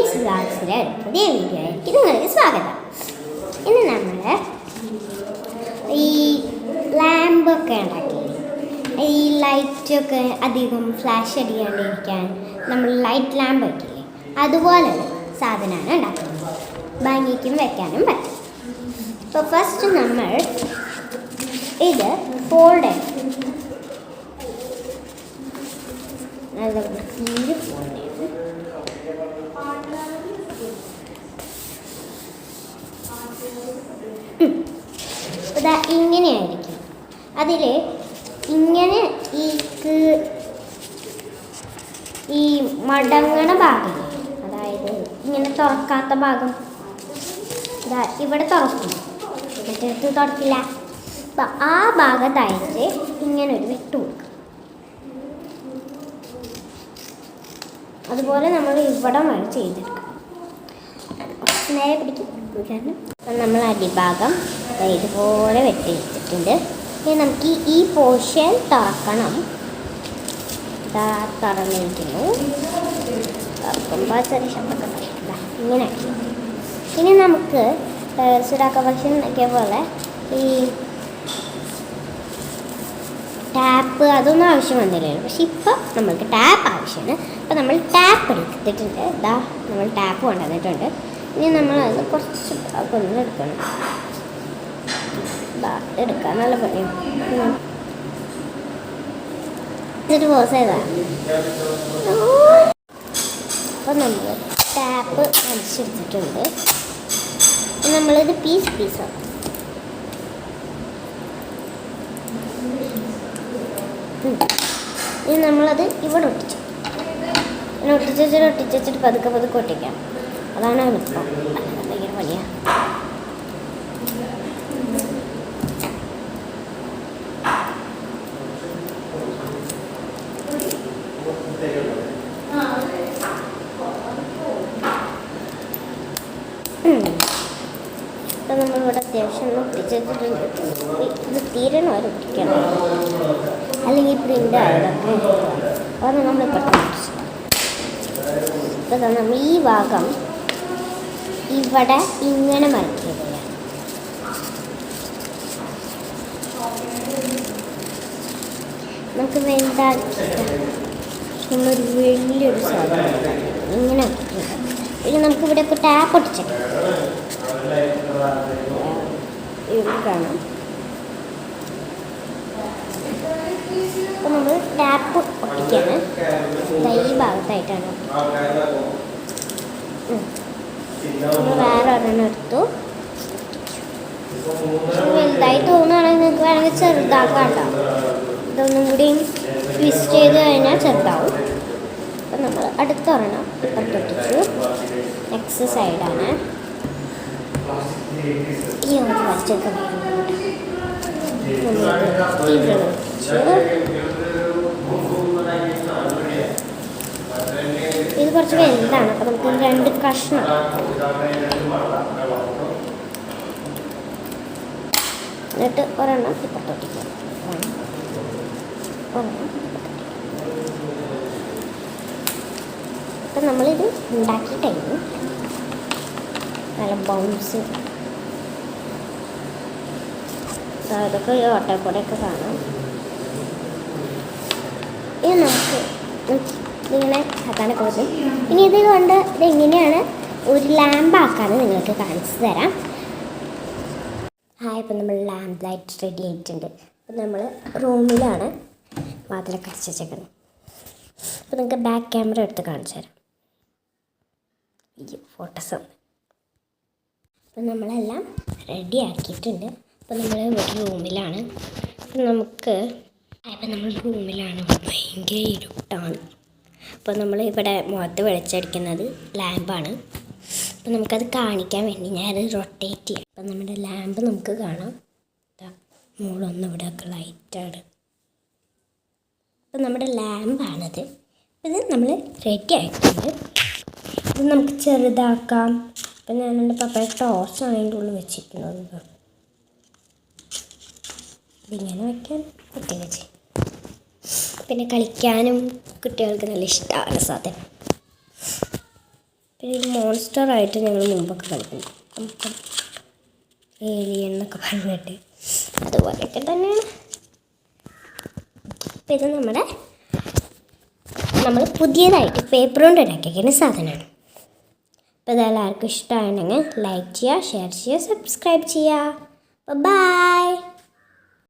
ഷെയ്സ് വ്ളോഗ്സിലെ പുതിയ വീഡിയോയിലേക്ക് നിങ്ങൾക്ക് സ്വാഗതം. ഇന്ന് നമ്മൾ ഈ ലാമ്പൊക്കെ ഉണ്ടാക്കിയില്ലേ, ഈ ലൈറ്റൊക്കെ അധികം ഫ്ലാഷ് അടിക്കാണ്ടിരിക്കാൻ നമ്മൾ ലൈറ്റ് ലാമ്പ് വയ്ക്കില്ലേ, അതുപോലൊരു സാധനമാണ് ഉണ്ടാക്കുന്നത്. ഭംഗിക്കും വെക്കാനും പറ്റും. അപ്പോൾ ഫസ്റ്റ് നമ്മൾ ഇത് ഫോൾഡ് ചെയ്യും. നല്ല വൃത്തിയിൽ ഫോൾഡ് ചെയ്യും. ഇതാ ഇങ്ങനെയായിരിക്കും. അതിൽ ഇങ്ങനെ ഈ മടങ്ങണ ഭാഗം, അതായത് ഇങ്ങനെ തുറക്കാത്ത ഭാഗം, ഇതാ ഇവിടെ തുറക്കും, മറ്റേത് തുറക്കില്ല. അപ്പം ആ ഭാഗത്തായിട്ട് ഇങ്ങനെ ഒരു വെട്ട് കൊടുക്കും. അതുപോലെ നമ്മൾ ഇവിടെ വരെ ചെയ്തെടുക്കണം. കുറച്ച് നേരം പിടിക്കും. അപ്പം നമ്മൾ അടിഭാഗം ഇതുപോലെ വെട്ടി വെച്ചിട്ടുണ്ട്. ഇനി നമുക്ക് ഈ പോർഷൻ തുറക്കണം. തുറന്നിരിക്കുന്നു. തുറക്കുമ്പോൾ ചെറിയ ശബ്ദമൊക്കെ ഇങ്ങനെ. ഇനി നമുക്ക് സുഡാക്ക ഭക്ഷണം ഉണ്ടാക്കിയ പോലെ ഈ ടാപ്പ് അതൊന്നും ആവശ്യം വന്നില്ലല്ലോ. പക്ഷെ ഇപ്പം നമ്മൾക്ക് ടാപ്പ് ആവശ്യമാണ്. അപ്പോൾ നമ്മൾ ടാപ്പ് എടുത്തിട്ടുണ്ട്. ഇതാ നമ്മൾ ടാപ്പ് കൊണ്ടുവന്നിട്ടുണ്ട്. ഇനി നമ്മൾ അത് കുറച്ച് ഭാഗമൊന്നും എടുക്കണം. എടുക്കാൻ നല്ല പണിയാണ്. ഇതൊരു പോസ് ചെയ്താണ്. അപ്പോൾ നമ്മൾ ടാപ്പ് അടിച്ചെടുത്തിട്ടുണ്ട്. നമ്മളിത് പീസാണ്. ഇനി നമ്മളത് ഇവിടെ ഒട്ടിച്ചു. പിന്നെ ഒട്ടിച്ചിട്ട് പതുക്കെ ഒട്ടിക്കാം. അതാണ് എളുപ്പം. ഭയങ്കര പണിയാണ്. ഇപ്പം നമ്മളിവിടെ അത്യാവശ്യം ഒട്ടിച്ചിട്ടുണ്ട്. ഇത് തീരണം വരെ ഒട്ടിക്കണം, അല്ലെങ്കിൽ പ്രിൻ്റ് ആയതൊക്കെ അതാണ് നമ്മളിപ്പോൾ ഒട്ടിച്ചത്. ഇപ്പം നമ്മൾ ഈ ഭാഗം ഇവിടെ ഇങ്ങനെ മറിക്കുക. നമുക്ക് വലുതാക്കി നമ്മളൊരു വലിയൊരു സാധനം ഇങ്ങനെ പിന്നെ നമുക്കിവിടെ ഇപ്പോൾ ടാപ്പ് ഒട്ടിച്ചിട്ട് കാണാം. അപ്പോൾ നമ്മൾ ടാപ്പ് ഒട്ടിക്കാണ്. ഈ ഭാഗത്തായിട്ടാണ് നമ്മൾ വേറെ ഒരെണ്ണം എടുത്തു. വലുതായി തോന്നുകയാണെങ്കിൽ നിങ്ങൾക്ക് വേണമെങ്കിൽ ചെറുതാക്കാം കേട്ടോ. ഇതൊന്നും കൂടി ട്വിസ്റ്റ് ചെയ്ത് കഴിഞ്ഞാൽ ചെറുതാവും. അപ്പം നമ്മൾ അടുത്തൊരെണ്ണം ഇപ്പുറത്തൊട്ടിച്ചു. നെക്സ്റ്റ് സൈഡാണ് ഈ ഒരു വച്ചൊക്കെ ഇത് കുറച്ച് വലുതാണ്. അപ്പം നമുക്ക് 2 കഷ്ണം എന്നിട്ട് ഒരെണ്ണം ഇപ്പുറത്തൊട്ടിക്കാം. അപ്പം നമ്മളിത് ഉണ്ടാക്കി കഴിഞ്ഞു. നല്ല ബൗൺസ് അതൊക്കെ ഈ ഓട്ടക്കൂടെയൊക്കെ കാണാം. ഇനി നമുക്ക് ഇതിങ്ങനെ ആക്കാനൊക്കെ പറ്റും. ഇനി ഇത് കൊണ്ട് ഇതെങ്ങനെയാണ് ഒരു ലാമ്പ് ആക്കാമെന്ന് നിങ്ങൾക്ക് കാണിച്ചു തരാം. ഇപ്പം നമ്മൾ ലാമ്പ് ലൈറ്റ് റെഡി ആയിട്ടുണ്ട്. അപ്പം നമ്മൾ റൂമിലാണ് വാതിലൊക്കെ അടിച്ച് വെച്ചേക്കുന്നത്. അപ്പം നിങ്ങൾക്ക് ബാക്ക് ക്യാമറ എടുത്ത് കാണിച്ചു തരാം. ഈ ഫോട്ടോസാണ്. അപ്പം നമ്മളെല്ലാം റെഡി ആക്കിയിട്ടുണ്ട്. അപ്പം നമ്മൾ ഒരു റൂമിലാണ്. അപ്പം നമ്മൾ റൂമിലാണ്. ഭയങ്കര ഇരുട്ടാണ്. അപ്പോൾ നമ്മൾ ഇവിടെ മുഖത്ത് വെളിച്ചടിക്കുന്നത് ലാമ്പാണ്. അപ്പം നമുക്കത് കാണിക്കാൻ വേണ്ടി ഞാനത് റൊട്ടേറ്റ് ചെയ്യാം. അപ്പം നമ്മുടെ ലാമ്പ് നമുക്ക് കാണാം. മുകളൊന്നും ഇവിടെയൊക്കെ ലൈറ്റാണ്. അപ്പം നമ്മുടെ ലാമ്പാണത്. ഇത് നമ്മൾ റെഡി ആയിട്ടുണ്ട്. ഇത് നമുക്ക് ചെറുതാക്കാം. അപ്പം ഞാൻ എൻ്റെ പപ്പയുടെ ടോർച്ചാണ് അതിൻ്റെ ഉള്ളിൽ വെച്ചിരിക്കുന്നത്. ഇതിങ്ങനെ വയ്ക്കാൻ പറ്റുക ചെയ്യും. പിന്നെ കളിക്കാനും കുട്ടികൾക്ക് നല്ല ഇഷ്ടമാണ് സാധനം. പിന്നെ ഇത് മോൺസ്റ്ററായിട്ട് ഞങ്ങൾ മുമ്പൊക്കെ കളിക്കുന്നു, നമുക്ക് ഏലിയൻ എന്നൊക്കെ പറഞ്ഞിട്ട് അതുപോലെയൊക്കെ തന്നെയാണ്. അപ്പം ഇത് നമ്മൾ പുതിയതായിട്ട് പേപ്പർ കൊണ്ട് ഉണ്ടാക്കിയിരിക്കുന്ന സാധനമാണ്. അപ്പോൾ ഇതെല്ലാവർക്കും ഇഷ്ടമാണെങ്കിൽ ലൈക്ക് ചെയ്യുക, ഷെയർ ചെയ്യുക, സബ്സ്ക്രൈബ് ചെയ്യുക. ബൈ.